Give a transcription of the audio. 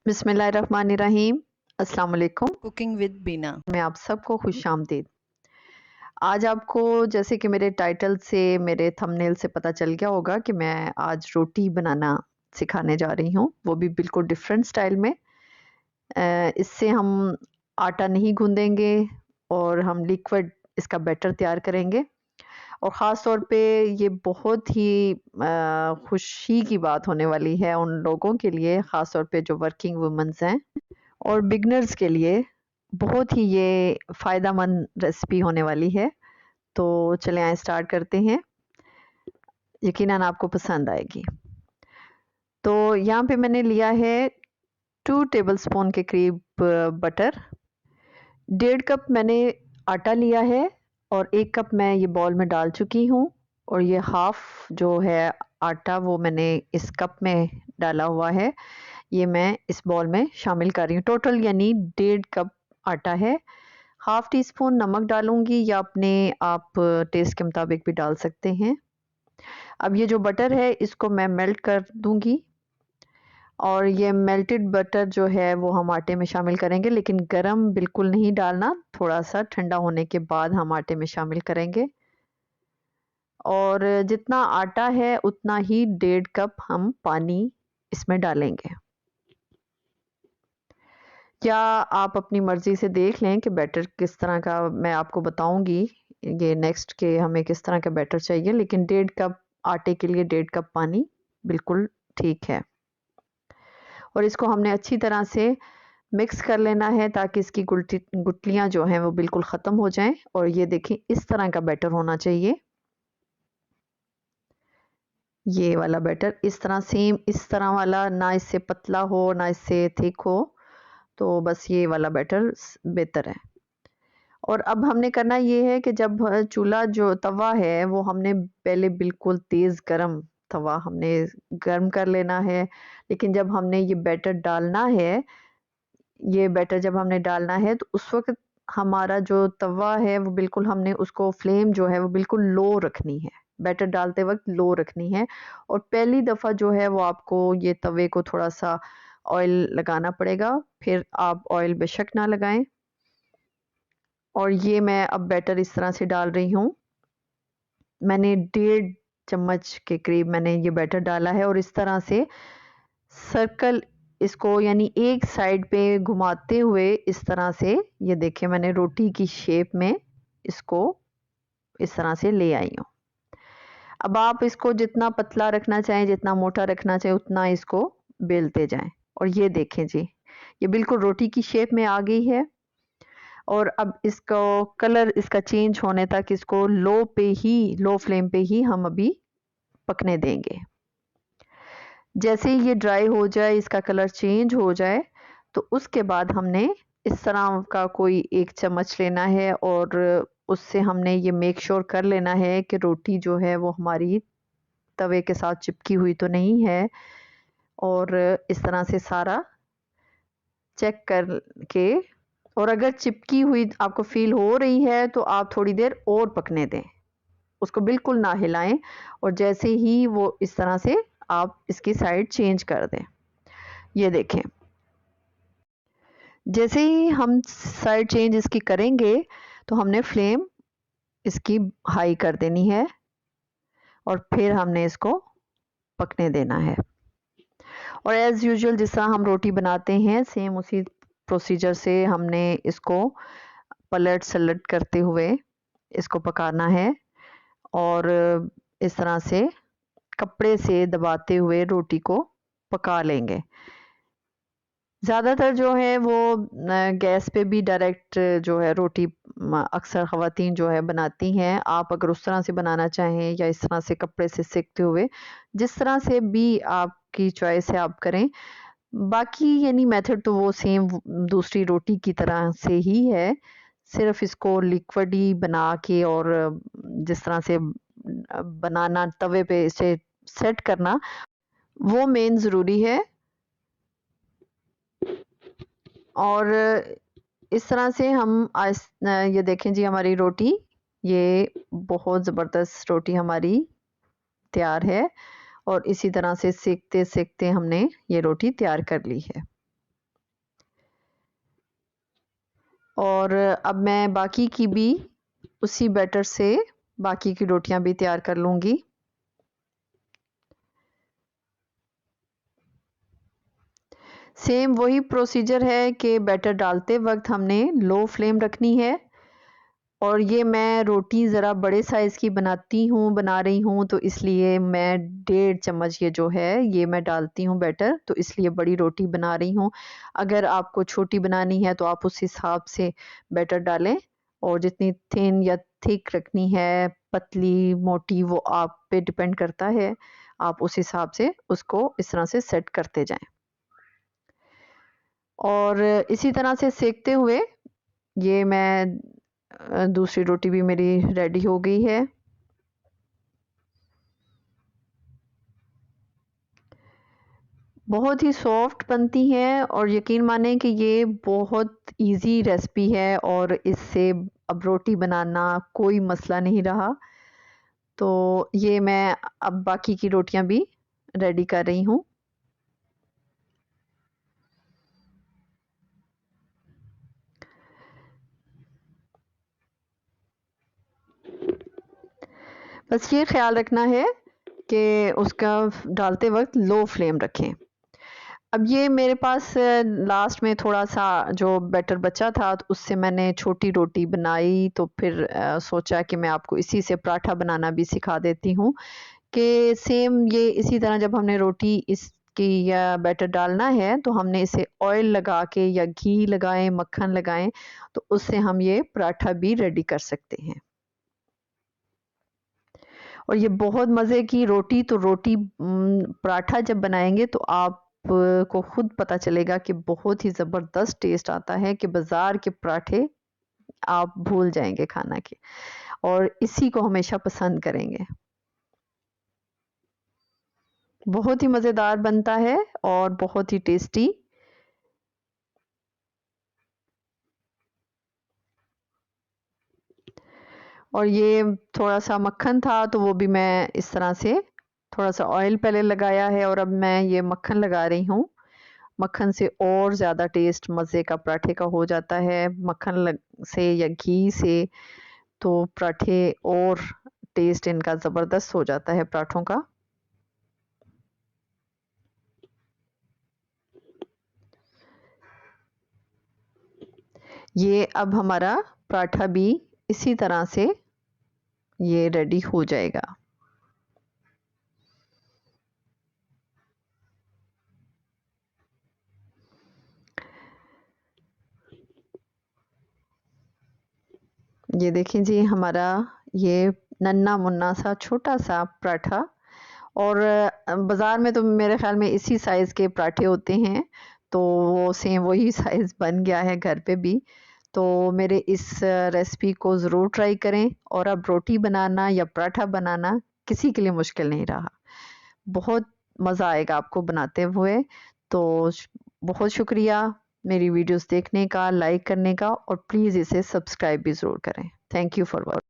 बिस्मिल्लाहिर्रहमानिर्रहीम। अस्सलाम वालेकुम। कुकिंग विद बीना मैं आप सबको खुशामदीद। आज आपको जैसे कि मेरे टाइटल से मेरे थंबनेल से पता चल गया होगा कि मैं आज रोटी बनाना सिखाने जा रही हूँ, वो भी बिल्कुल डिफरेंट स्टाइल में। इससे हम आटा नहीं गूंदेंगे और हम लिक्विड इसका बैटर तैयार करेंगे। और ख़ास तौर पे ये बहुत ही खुशी की बात होने वाली है उन लोगों के लिए, ख़ास तौर पे जो वर्किंग वुमेन्स हैं और बिगनर्स के लिए बहुत ही ये फ़ायदेमंद रेसिपी होने वाली है। तो चलें आइए स्टार्ट करते हैं, यकीनन आपको पसंद आएगी। तो यहाँ पे मैंने लिया है 2 टेबलस्पून के करीब बटर, 1.5 कप मैंने आटा लिया है और 1 कप मैं ये बॉल में डाल चुकी हूँ। और ये हाफ जो है आटा वो मैंने इस कप में डाला हुआ है, ये मैं इस बॉल में शामिल कर रही हूँ। टोटल यानी 1.5 कप आटा है। हाफ टी स्पून नमक डालूंगी या अपने आप टेस्ट के मुताबिक भी डाल सकते हैं। अब ये जो बटर है इसको मैं मेल्ट कर दूंगी और ये मेल्टेड बटर जो है वो हम आटे में शामिल करेंगे, लेकिन गरम बिल्कुल नहीं डालना, थोड़ा सा ठंडा होने के बाद हम आटे में शामिल करेंगे। और जितना आटा है उतना ही 1.5 कप हम पानी इसमें डालेंगे। क्या आप अपनी मर्ज़ी से देख लें कि बैटर किस तरह का, मैं आपको बताऊंगी ये नेक्स्ट के हमें किस तरह का बैटर चाहिए, लेकिन 1.5 कप आटे के लिए 1.5 कप पानी बिल्कुल ठीक है। और इसको हमने अच्छी तरह से मिक्स कर लेना है ताकि इसकी गुठलियाँ जो हैं वो बिल्कुल ख़त्म हो जाएं। और ये देखें इस तरह का बैटर होना चाहिए, ये वाला बैटर इस तरह, सेम इस तरह वाला, ना इससे पतला हो ना इससे थिक हो, तो बस ये वाला बैटर बेहतर है। और अब हमने करना ये है कि जब चूल्हा जो तवा है वो हमने पहले बिल्कुल तेज़ गरम तवा हमने गर्म कर लेना है, लेकिन जब हमने ये बैटर डालना है, ये बैटर जब हमने डालना है तो उस वक्त हमारा जो तवा है वो बिल्कुल हमने उसको फ्लेम जो है वो बिल्कुल लो रखनी है, बैटर डालते वक्त लो रखनी है। और पहली दफ़ा जो है वो आपको ये तवे को थोड़ा सा ऑयल लगाना पड़ेगा, फिर आप ऑयल बेशक ना लगाएं। और ये मैं अब बैटर इस तरह से डाल रही हूँ, मैंने 1.5 चम्मच के करीब मैंने ये बैटर डाला है और इस तरह से सर्कल इसको यानी एक साइड पे घुमाते हुए इस तरह से, ये देखिए मैंने रोटी की शेप में इसको इस तरह से ले आई हूँ। अब आप इसको जितना पतला रखना चाहें, जितना मोटा रखना चाहें, उतना इसको बेलते जाएं। और ये देखें जी, ये बिल्कुल रोटी की शेप में आ गई है। और अब इसको कलर इसका चेंज होने तक इसको लो फ्लेम पे ही हम अभी पकने देंगे। जैसे ही ये ड्राई हो जाए, इसका कलर चेंज हो जाए, तो उसके बाद हमने इस तरह का कोई एक चम्मच लेना है और उससे हमने ये मेक श्योर कर लेना है कि रोटी जो है वो हमारी तवे के साथ चिपकी हुई तो नहीं है। और इस तरह से सारा चेक करके, और अगर चिपकी हुई आपको फील हो रही है तो आप थोड़ी देर और पकने दें, उसको बिल्कुल ना हिलाएं। और जैसे ही वो इस तरह से आप इसकी साइड चेंज कर दें, ये देखें जैसे ही हम साइड चेंज इसकी करेंगे तो हमने फ्लेम इसकी हाई कर देनी है और फिर हमने इसको पकने देना है। और एज़ यूजुअल जिस तरह हम रोटी बनाते हैं सेम उसी प्रोसीजर से हमने इसको पलट सलट करते हुए इसको पकाना है। और इस तरह से कपड़े से दबाते हुए रोटी को पका लेंगे। ज़्यादातर जो है वो गैस पे भी डायरेक्ट जो है रोटी अक्सर ख़वातीन जो है बनाती हैं। आप अगर उस तरह से बनाना चाहें या इस तरह से कपड़े से सेकते हुए, जिस तरह से भी आपकी चॉइस है आप करें। बाकी यानी मेथड तो वो सेम दूसरी रोटी की तरह से ही है, सिर्फ इसको लिक्विडी बना के और जिस तरह से बनाना, तवे पे इसे सेट करना, वो मेन ज़रूरी है। और इस तरह से हम ये देखें जी हमारी रोटी, ये बहुत ज़बरदस्त रोटी हमारी तैयार है। और इसी तरह से सेकते सेकते हमने ये रोटी तैयार कर ली है। और अब मैं बाकी की भी उसी बैटर से बाकी की रोटियां भी तैयार कर लूँगी। सेम वही प्रोसीजर है कि बैटर डालते वक्त हमने लो फ्लेम रखनी है। और ये मैं रोटी ज़रा बड़े साइज़ की बना रही हूँ, तो इसलिए मैं 1.5 चम्मच ये जो है ये मैं डालती हूँ बैटर, तो इसलिए बड़ी रोटी बना रही हूँ। अगर आपको छोटी बनानी है तो आप उस हिसाब से बैटर डालें, और जितनी थिन या थिक रखनी है, पतली मोटी, वो आप पे डिपेंड करता है। आप उस हिसाब से उसको इस तरह से सेट करते जाएं। और इसी तरह से सेकते हुए ये मैं दूसरी रोटी भी मेरी रेडी हो गई है। बहुत ही सॉफ्ट बनती हैं, और यकीन माने कि ये बहुत इजी रेसिपी है, और इससे अब रोटी बनाना कोई मसला नहीं रहा। तो ये मैं अब बाकी की रोटियां भी रेडी कर रही हूँ। बस ये ख्याल रखना है कि उसका डालते वक्त लो फ्लेम रखें। अब ये मेरे पास लास्ट में थोड़ा-सा जो बैटर बचा था, तो उससे मैंने छोटी रोटी बनाई, तो फिर सोचा कि मैं आपको इसी से पराठा बनाना भी सिखा देती हूँ, कि सेम ये इसी तरह जब हमने रोटी इसकी या बैटर डालना है, तो हमने इसे ऑयल लगा के या घी लगाएँ, मक्खन लगाएँ, तो उससे हम ये पराठा भी रेडी कर सकते हैं। और ये बहुत मज़े की रोटी, तो रोटी पराठा जब बनाएँगे तो आप को खुद पता चलेगा कि बहुत ही ज़बरदस्त टेस्ट आता है, कि बाज़ार के पराठे आप भूल जाएँगे खाना के, और इसी को हमेशा पसंद करेंगे। बहुत ही मज़ेदार बनता है और बहुत ही टेस्टी। और ये थोड़ा-सा मक्खन था, तो वो भी मैं इस तरह से थोड़ा-सा ऑयल पहले लगाया है, और अब मैं ये मक्खन लगा रही हूँ। मक्खन से और ज़्यादा टेस्ट मज़े का पराठे का हो जाता है। मक्खन से या घी से तो पराठे और टेस्ट इनका ज़बरदस्त हो जाता है पराठों का। ये अब हमारा पराठा भी इसी तरह से ये रेडी हो जाएगा। ये देखें जी, हमारा ये नन्ना मुन्ना सा छोटा सा पराठा, और बाज़ार में तो मेरे ख़्याल में इसी साइज़ के पराठे होते हैं, तो वो सेम वही साइज़ बन गया है घर पे भी। तो मेरे इस रेसिपी को ज़रूर ट्राई करें, और अब रोटी बनाना या पराठा बनाना किसी के लिए मुश्किल नहीं रहा। बहुत मज़ा आएगा आपको बनाते हुए। तो बहुत शुक्रिया मेरी वीडियोस देखने का, लाइक करने का, और प्लीज़ इसे सब्सक्राइब भी ज़रूर करें। Thank you for watching.